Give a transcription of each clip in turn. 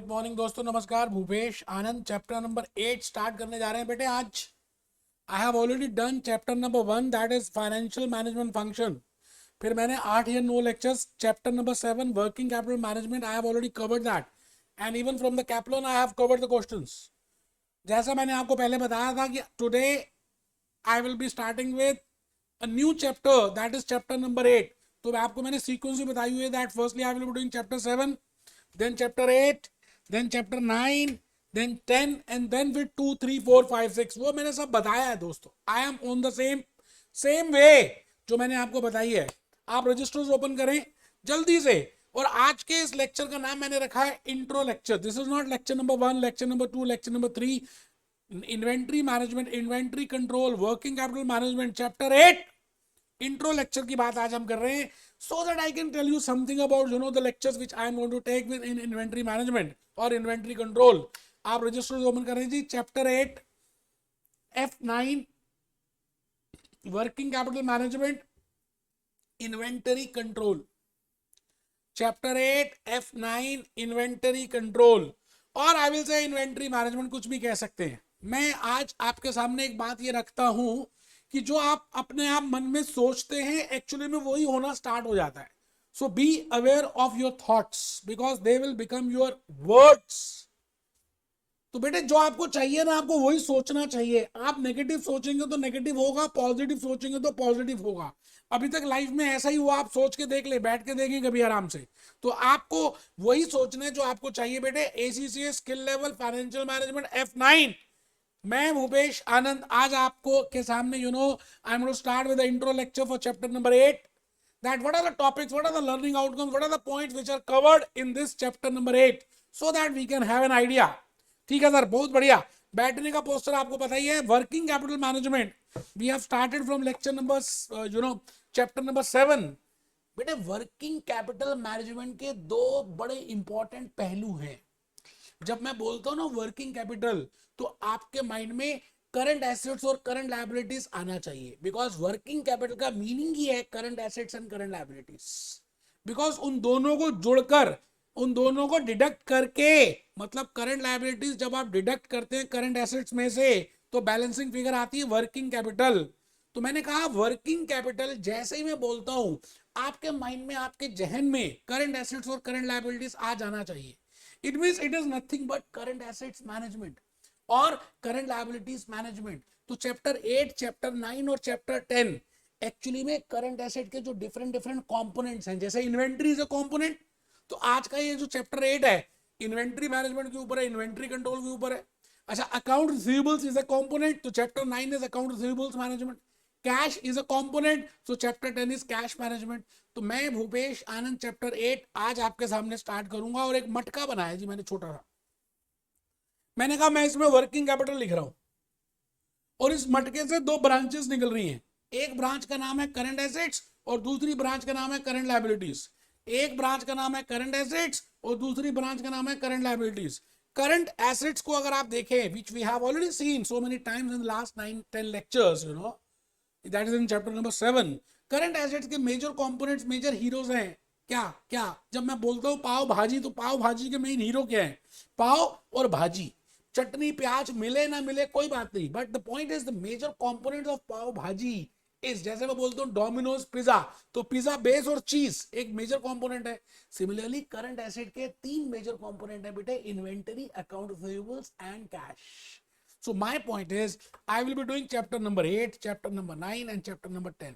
Morning दोस्तों, नमस्कार। Bhupesh Anand chapter number 8 start करने जा रहे हैं बेटे आज। I have already done chapter number 1 that is financial management function. फिर मैंने 8 या 9 lectures chapter number 7 working capital management I have already covered that and even from the Kaplan I have covered the questions. जैसा मैंने आपको पहले बताया था कि today I will be starting with a new chapter that is chapter number 8। तो आपको मैंने सीक्वेंस भी बताई हुई है that firstly I will be doing chapter 7, then chapter 8, then chapter 9, then 10 and then with 2 3 4 5 6 वो मैंने सब बताया है दोस्तों। I am on the same way जो मैंने आपको बताई है। आप रजिस्टर्स ओपन करें जल्दी से। और आज के इस लेक्चर का नाम मैंने रखा है intro lecture. This is not lecture number 1, lecture number 2, lecture number 3। Inventory management, inventory control, working capital management, chapter 8 intro lecture की बात आज हम कर रहे हैं, so that I can tell you something about the lectures which I am going to take with in inventory management और inventory control। आप registers open करें जी। Chapter 8 F9 working capital management, inventory control. Chapter 8 F9 inventory control, और I will say inventory management, कुछ भी कह सकते हैं। मैं आज आपके सामने एक बात ये रखता हूं कि जो आप अपने आप मन में सोचते हैं एक्चुअली में वही होना स्टार्ट हो जाता है। So be aware of your thoughts because they will become your words. तो बेटे जो आपको चाहिए ना, आपको वही सोचना चाहिए। आप नेगेटिव सोचेंगे तो नेगेटिव होगा, पॉजिटिव सोचेंगे तो पॉजिटिव होगा। अभी तक लाइफ में ऐसा ही हुआ, आप सोच के देख ले, बैठ के देखें कभी आराम से। तो आपको वही सोचना है जो आपको चाहिए बेटे। ACCA skill level financial management F9। मैं भूपेश आनंद आज आपको के सामने I am going to start with the intro lecture for chapter number 8 that what are the topics, what are the learning outcomes, what are the points which are covered in this chapter number 8 so that we can have an idea। ठीक है sir, बहुत बढ़िया। बैठने का poster आपको पता ही है। Working capital management we have started from lecture number chapter number 7। बेटे वर्किंग कैपिटल मैनेजमेंट के दो बड़े इंपॉर्टेंट पहलू हैं। जब मैं बोलता हूं ना वर्किंग कैपिटल, तो आपके माइंड में करंट एसेट्स और करंट लायबिलिटीज आना चाहिए। बिकॉज वर्किंग कैपिटल का मीनिंग ही है current assets and current liabilities. Because उन दोनों को जुड़कर, उन दोनों को डिडक्ट करके, मतलब करंट लायबिलिटीज जब आप डिडक्ट करते हैं करंट एसेट्स में से, तो बैलेंसिंग फिगर आती है वर्किंग कैपिटल। तो मैंने कहा वर्किंग कैपिटल जैसे ही मैं बोलता हूं, आपके माइंड में, आपके जहन में करंट एसेट्स और करंट लायबिलिटीज आ जाना चाहिए। It means it is nothing but current assets management और current liabilities management। तो चैप्टर 8, चैप्टर 9 और चैप्टर 10 एक्चुअली में करंट एसेट के जो डिफरेंट डिफरेंट कंपोनेंट्स हैं, जैसे इन्वेंट्री इज अ कंपोनेंट। तो आज का ये जो चैप्टर 8 है इन्वेंट्री मैनेजमेंट के ऊपर है, इन्वेंट्री कंट्रोल के ऊपर है। अच्छा, account receivables is a component, तो chapter 9 is account receivables management. Cash is a component, so chapter 10 is cash management. तो मैं भूपेश आनंद चैप्टर 8 आज आपके सामने स्टार्ट करूंगा। और एक मटका बनाया जी मैंने छोटा सा। मैंने कहा मैं इसमें वर्किंग कैपिटल लिख रहा हूं और इस मटके से दो ब्रांचेस निकल रही हैं। एक ब्रांच का नाम है करंट एसेट्स और दूसरी ब्रांच का नाम है करंट लायबिलिटीज। एक ब्रांच का नाम है करंट एसेट्स और दूसरी ब्रांच का नाम है करंट लायबिलिटीज। करंट एसेट्स को अगर आप देखें, which we have already seen so many times in last 9-10 lectures, that is in chapter number 7। Current assets के मेजर कंपोनेंट्स, मेजर हीरोज हैं। क्या क्या जब मैं बोलता हूं पाव भाजी, तो पाव भाजी के मेन हीरो क्या है? पाव और भाजी। चटनी प्याज मिले ना मिले कोई बात नहीं, but the point is the major components of pav bhaji is, जैसे मैं बोलता हूं डोमिनोज पिज्जा, तो पिज्जा बेस और चीज एक मेजर कंपोनेंट है। सिमिलरली करंट एसेट के 3 मेजर कंपोनेंट है बेटे, inventory, account receivables and cash. So my point is, I will be doing chapter number 8, chapter number 9 and chapter number 10.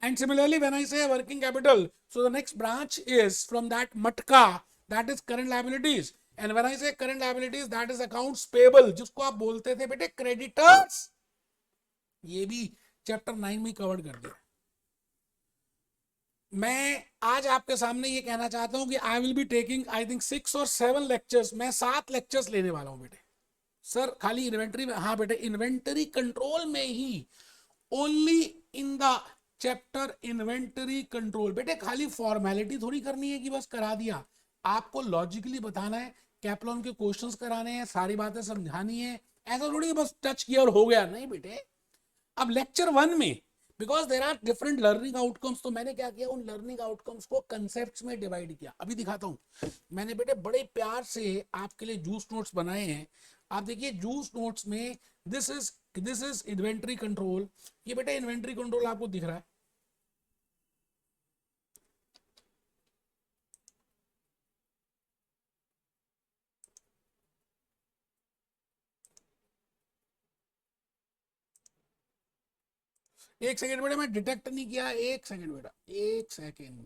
And similarly, when I say working capital, so the next branch is from that matka, that is current liabilities. And when I say current liabilities, that is accounts payable, जिसको आप बोलते थे बेटे creditors। ये भी chapter 9 में cover कर दिया। मैं आज आपके सामने ये कहना चाहता हूं कि I will be taking I think 6 or 7 lectures। मैं 7 lectures लेने वाला हूं बेटे। सर खाली इन्वेंटरी में? हाँ बेटे, इन्वेंटरी कंट्रोल में ही, only in the chapter inventory control. बेटे खाली फॉर्मेलिटी थोड़ी करनी है कि बस करा दिया, आपको लॉजिकली बताना है, कैपलॉन के क्वेश्चंस कराने हैं, सारी बातें समझानी है। ऐसा थोड़ी बस टच किया और हो गया, नहीं बेटे। अब लेक्चर 1 में, because there are different learning outcomes. तो मैंने क्या किया, उन लर्निंग आउटकम्स को कंसेप्ट्स में डिवाइड किया। अभी दिखाता हूं। मैंने बेटे बड़े प्यार से आपके लिए जूस नोट्स बनाए हैं। आप देखिए जूस नोट्स में दिस इज इन्वेंट्री कंट्रोल। ये बेटे इन्वेंट्री कंट्रोल आपको दिख रहा है। एक सेकेंड बेटा, मैं डिटेक्ट नहीं किया। एक सेकेंड बेटा, एक सेकेंड।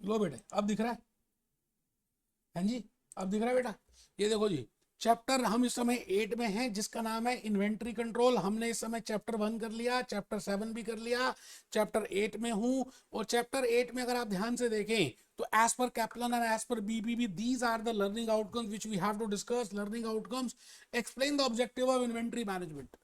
लो बेटे, अब दिख रहा है? हाँ जी, अब दिख रहा है बेटा? ये देखो जी, चैप्टर हम इस समय 8 में हैं, जिसका नाम है इन्वेंट्री कंट्रोल। हमने इस समय चैप्टर 1 कर लिया, चैप्टर 7 भी कर लिया, चैप्टर 8 में हूं। और चैप्टर 8 में अगर आप ध्यान से देखें तो as per Kaplan and as per BPP, these are the learning outcomes which we have to discuss. Learning outcomes explain the objective of inventory management.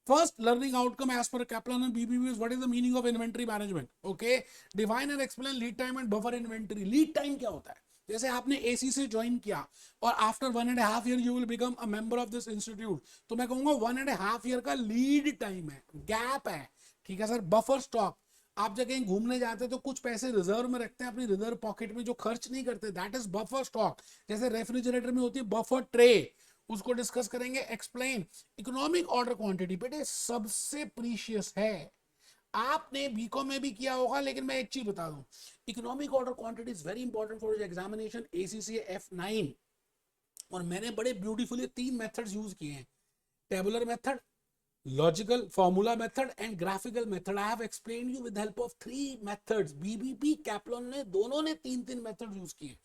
First learning outcome as per Kaplan and BBB is what is the meaning of inventory management. Okay, define and explain lead time and buffer inventory. Lead time क्या होता है? जैसे आपने AC से join किया और after 1.5 year you will become a member of this institute, तो मैं कहूंगा 1.5 year का लीड टाइम है, गैप है। ठीक है सर। बफर स्टॉक, आप जब कहीं घूमने जाते हैं तो कुछ पैसे रिजर्व में रखते हैं अपनी रिजर्व पॉकेट में, जो खर्च नहीं करते, दैट इज बफर स्टॉक। जैसे रेफ्रिजरेटर में होती है बफर ट्रे, उसको डिस्कस करेंगे। एक्सप्लेन इकोनॉमिक ऑर्डर क्वांटिटी, बेटे सबसे प्रीशियस है। आपने बीकॉम में भी किया होगा, लेकिन मैं एक चीज बता दूं, economic order quantity is very important for examination ACCA F9। और मैंने बड़े ब्यूटीफुली 3 मेथड्स यूज किए हैं, tabular method, logical formula method and graphical method. I have explained you with the help of 3 methods. BBP Kaplan ने दोनों ने 3 method use किए।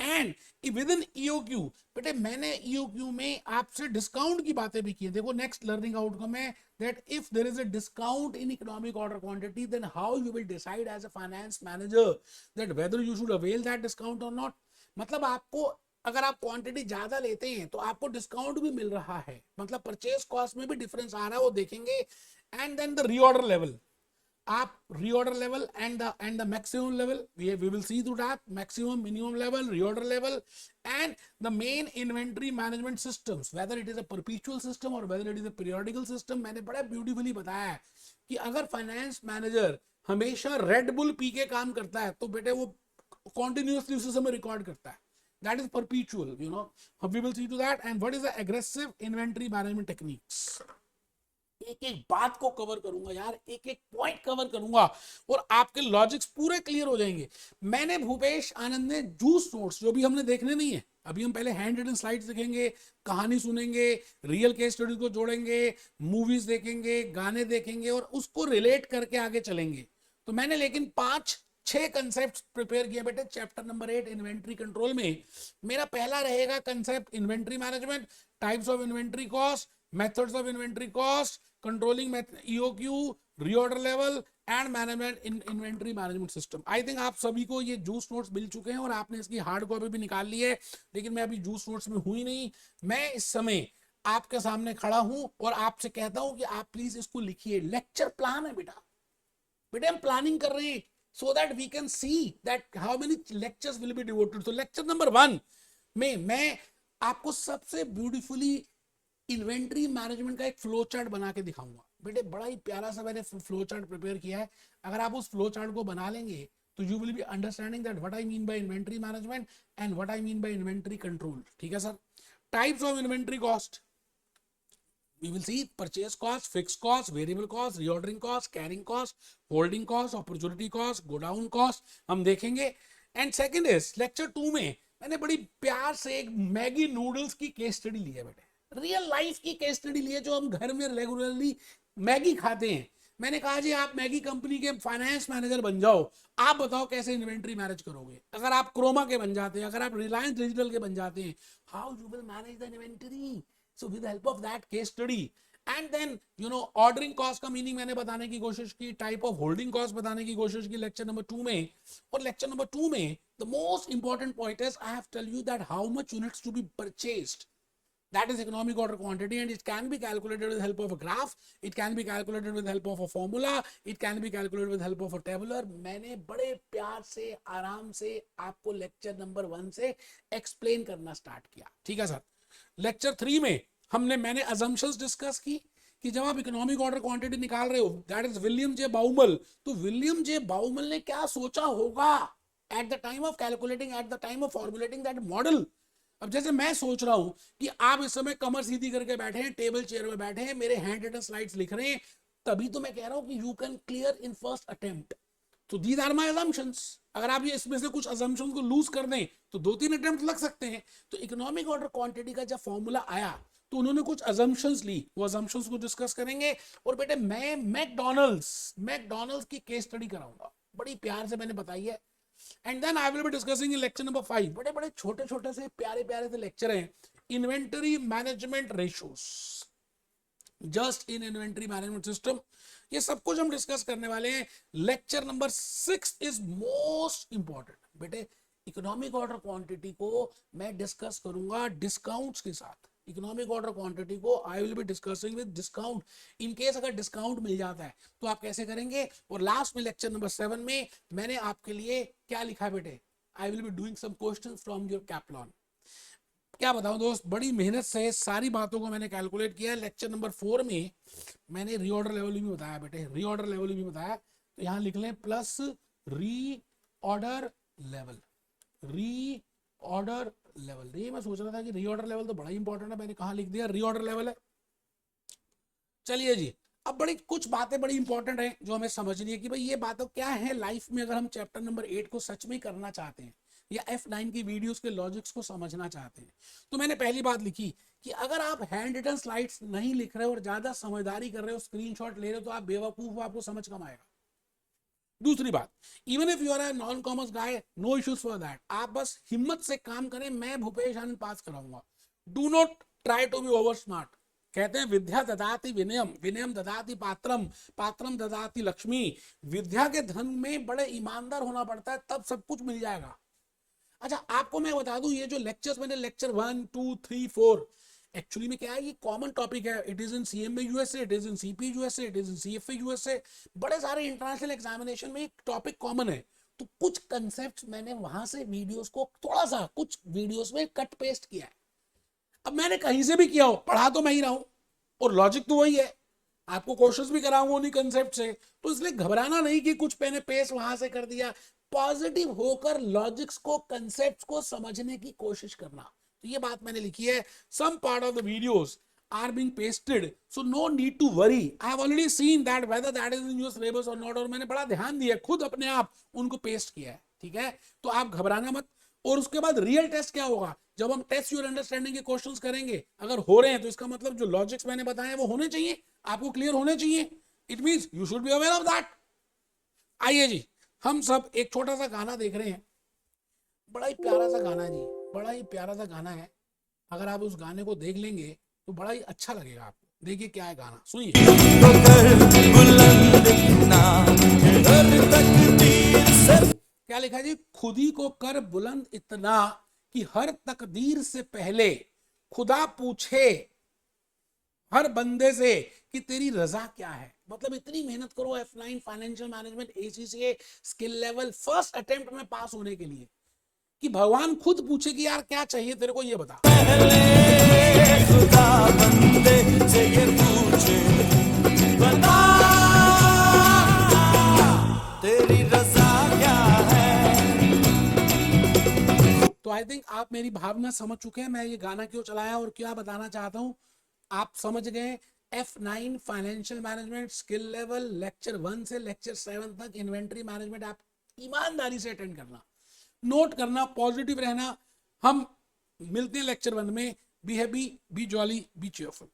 And with in EOQ, बेटे मैंने EOQ में आपसे डिस्काउंट की बातें भी की है। देखो नेक्स्ट लर्निंग आउटकम है that if there is a discount in economic order quantity, then how you will decide as a finance manager that whether you should avail that discount or not। मतलब आपको, अगर आप quantity ज्यादा लेते हैं तो आपको डिस्काउंट भी मिल रहा है, मतलब परचेज कॉस्ट में भी डिफरेंस आ रहा है, वो देखेंगे। And then the reorder level, आप reorder level and the maximum level, we will see to that, maximum minimum level, reorder level, and the main inventory management systems, whether it is a perpetual system or whether it is a periodical system. मैंने बड़ा beautifully बताया है कि अगर finance manager हमेशा Red Bull पी के काम करता है तो बेटे वो कॉन्टिन्यूसली उसी समय रिकॉर्ड करता है। That is perpetual, you know. We will see to that. And what is the aggressive inventory management techniques? एक एक बात को कवर करूंगा यार, एक एक पॉइंट कवर करूंगा और आपके लॉजिक्स पूरे क्लियर हो जाएंगे। मैंने भूपेश आनंद ने जूस नोट्स, जो भी हमने देखने नहीं है अभी, हम पहले हैंड रिटन स्लाइड्स देखेंगे, कहानी सुनेंगे, रियल केस स्टडीज को जोड़ेंगे, मूवीज देखेंगे, गाने देखेंगे और उसको रिलेट करके आगे चलेंगे। तो मैंने लेकिन 5-6 कंसेप्ट प्रिपेयर किए बेटे चैप्टर नंबर 8 इन्वेंट्री कंट्रोल में। मेरा पहला रहेगा concept inventory management, types of inventory cost, methods of inventory cost, controlling EOQ, reorder level and management in inventory management system. I think आप सभी को ये जूस नोट्स मिल चुके हैं और आपने इसकी हार्ड कॉपी भी निकाल ली है, लेकिन मैं अभी जूस नोट्स में हुई नहीं। मैं इस समय आपके सामने खड़ा हूं और आपसे कहता हूं कि आप प्लीज इसको लिखिए। लेक्चर प्लान है बेटा, बेटे हम प्लानिंग कर रहे हैं so that we can see that how many lectures will be devoted। so lecture number 1 में मैं आपको सबसे ब्यूटीफुली इन्वेंट्री मैनेजमेंट का एक फ्लो चार्ट बना के दिखाऊंगा। बेटे बड़ा ही प्यारा सा मैंने फ्लो चार्ट प्रिपेयर किया है। अगर आप उस फ्लो चार्ट को बना लेंगे तो you will be understanding that what I mean by inventory management and what I mean by inventory control. ठीक है sir. Types of inventory cost, we will see purchase cost, fixed cost, variable cost, reordering cost, carrying cost, holding cost, opportunity cost, go down cost हम देखेंगे। And second is lecture 2 में मैंने बड़ी प्यार से एक मैगी नूडल्स की case study ली है बेटे, रियल लाइफ की केस स्टडी ली है, जो हम घर में रेगुलरली मैगी खाते हैं। मैंने कहा जी आप मैगी कंपनी के फाइनेंस मैनेजर बन जाओ, आप बताओ कैसे इन्वेंट्री मैनेज करोगे। अगर आप क्रोमा के बन जाते हैं, अगर आप रिलायंस डिजिटल के बन जाते हैं, how you will manage the inventory. So with the help of that case study and then you know ordering cost का मीनिंग मैंने बताने की कोशिश की, टाइप ऑफ होल्डिंग कॉस्ट बताने की कोशिश की लेक्चर नंबर 2 में। और लेक्चर नंबर 2 में the most important point is I have tell you that how much units to be purchased, that is economic order quantity, and it can be calculated with the help of a graph, it can be calculated with the help of a formula, it can be calculated with the help of a tabular। मैंने बड़े प्यार से आराम से आपको lecture number 1 से explain करना start किया। ठीक है सर। लेक्चर 3 में मैंने अजम्पशंस डिस्कस की कि जब आप इकोनॉमिक ऑर्डर क्वांटिटी निकाल रहे हो, that is William J Baumol, तो विलियम जे बाउमल ने क्या सोचा होगा at the time of calculating, at the time of formulating that model. अब जैसे मैं सोच रहा हूं कि आप इस समय कमर सीधी करके बैठे हैं, टेबल चेयर में बैठे हैं, मेरे हैंड रिटन स्लाइड्स लिख रहे हैं, तभी तो मैं कह रहा हूं कि you can clear in first attempt. तो दीज आर माय अजम्पशंस। अगर आप ये इसमें से कुछ अजम्पशंस को लूज कर दें तो 2-3 अटेम्प्ट लग सकते हैं। तो इकोनॉमिक ऑर्डर क्वांटिटी का जब फॉर्मूला आया तो उन्होंने कुछ अजम्पशंस ली, वो अजम्पशंस को डिस्कस करेंगे। और बेटे मैं मैकडॉनल्ड्स की केस स्टडी कराऊंगा, बड़ी प्यार से मैंने बताई है। And then I will be discussing in lecture number 5, बड़े बड़े छोटे छोटे से प्यारे प्यारे से लेक्चर हैं, inventory management ratios, just in inventory management system, ये सब कुछ हम डिस्कस करने वाले हैं। Lecture number 6 is most important. बेटे इकोनॉमिक ऑर्डर क्वांटिटी को मैं डिस्कस करूंगा डिस्काउंट्स के साथ। इकोनॉमिक ऑर्डर क्वांटिटी को आई will be discussing with discount. In case अगर डिस्काउंट मिल जाता है तो आप कैसे करेंगे। और लास्ट में लेक्चर नंबर 7 में मैंने आपके लिए क्या लिखा है बेटे, I will be doing some questions from your Kaplan. क्या बताऊं दोस्त, बड़ी मेहनत से सारी बातों को मैंने कैलकुलेट किया है। लेक्चर नंबर 4 में मैंने रीऑर्डर लेवल भी बताया बेटे, रीऑर्डर लेवल भी बताया। तो यहां लिख लें plus reorder level, reorder level. ये मैं सोच रहा था कि रीऑर्डर लेवल तो बड़ा इंपॉर्टेंट है, मैंने कहा लिख दिया रीऑर्डर लेवल है। चलिए जी, अब बड़ी कुछ बातें बड़ी इंपॉर्टेंट हैं जो हमें समझनी है कि भाई ये बातें क्या है लाइफ में, अगर हम चैप्टर नंबर 8 को सच में करना चाहते हैं या F9 की वीडियोस के लॉजिक्स को समझना चाहते हैं। तो मैंने पहली बात लिखी कि अगर आप हैंड रिटन स्लाइड्स नहीं लिख रहे हो और ज्यादा समझदारी कर रहे हो, स्क्रीनशॉट ले रहे हो, तो आप बेवकूफ हो, आपको समझ कम आएगा। दूसरी बात, even if you are a non commerce guy, no issues for that, आप बस हिम्मत से काम करें, मैं भूपेश आनंद पास कराऊंगा। Do not try to be over smart. कहते हैं विद्या ददाति विनयम, विनयम ददाति पात्रम, पात्रम ददाति लक्ष्मी। विद्या के धन में बड़े ईमानदार होना पड़ता है, तब सब कुछ मिल जाएगा। अच्छा आपको मैं बता दूं, ये जो लेक्चर्स मैंने लेक्चर 1, 2, 3, 4 एक्चुअली में क्या है, ये कॉमन टॉपिक है। It is in CMA USA, it is in CP USA, it is in CFA USA, बड़े सारे इंटरनेशनल एग्जामिनेशन में एक टॉपिक कॉमन है। तो कुछ कंसेप्ट मैंने वहां से वीडियोस को थोड़ा सा कुछ वीडियोस में कट पेस्ट किया है। अब मैंने कहीं से भी किया हो, पढ़ा तो मैं ही रहा हूं और लॉजिक तो वही है, आपको क्वेश्चंस भी कराऊंगा उन्हीं कंसेप्ट से। तो इसलिए घबराना नहीं कि कुछ मैंने पेस्ट वहां से कर दिया। पॉजिटिव होकर लॉजिक्स को, कंसेप्ट्स को समझने की कोशिश करना। तो ये बात मैंने लिखी है। Some part of the videos are being pasted, so no need to worry. I have already seen that whether that is in your syllabus or not, और मैंने बड़ा ध्यान दिया, खुद अपने आप उनको पेस्ट किया है। ठीक है, तो आप घबराना मत। और उसके बाद रियल टेस्ट क्या होगा, जब हम टेस्ट योर अंडरस्टैंडिंग के क्वेश्चंस करेंगे, अगर हो रहे हैं तो इसका मतलब जो लॉजिक्स मैंने बताए वो होने चाहिए, आपको क्लियर होने चाहिए। It means you should be aware of that. आइए जी, हम सब एक छोटा सा गाना देख रहे हैं, बड़ा ही प्यारा सा गाना है जी, बड़ा ही प्यारा सा गाना है। अगर आप उस गाने को देख लेंगे तो बड़ा ही अच्छा लगेगा आपको। देखिए क्या है गाना, सुनिए। क्या लिखा जी, खुद ही को कर बुलंद इतना कि हर तकदीर से पहले खुदा पूछे हर बंदे से कि तेरी रजा क्या है। मतलब इतनी मेहनत करो F9 financial management ACCA skill level first attempt में पास होने के लिए, कि भगवान खुद पूछे कि यार क्या चाहिए तेरे को, ये बता। खुदा बंदे से ये पूछे, बता तेरी रजा क्या है। तो आई थिंक आप मेरी भावना समझ चुके हैं, मैं ये गाना क्यों चलाया और क्या बताना चाहता हूं, आप समझ गए। F9 financial management skill level lecture 1 से लेक्चर 7 तक इन्वेंट्री मैनेजमेंट आप ईमानदारी से अटेंड करना, नोट करना, पॉजिटिव रहना। हम मिलते हैं लेक्चर 1 में। Be happy, be jolly, be cheerful.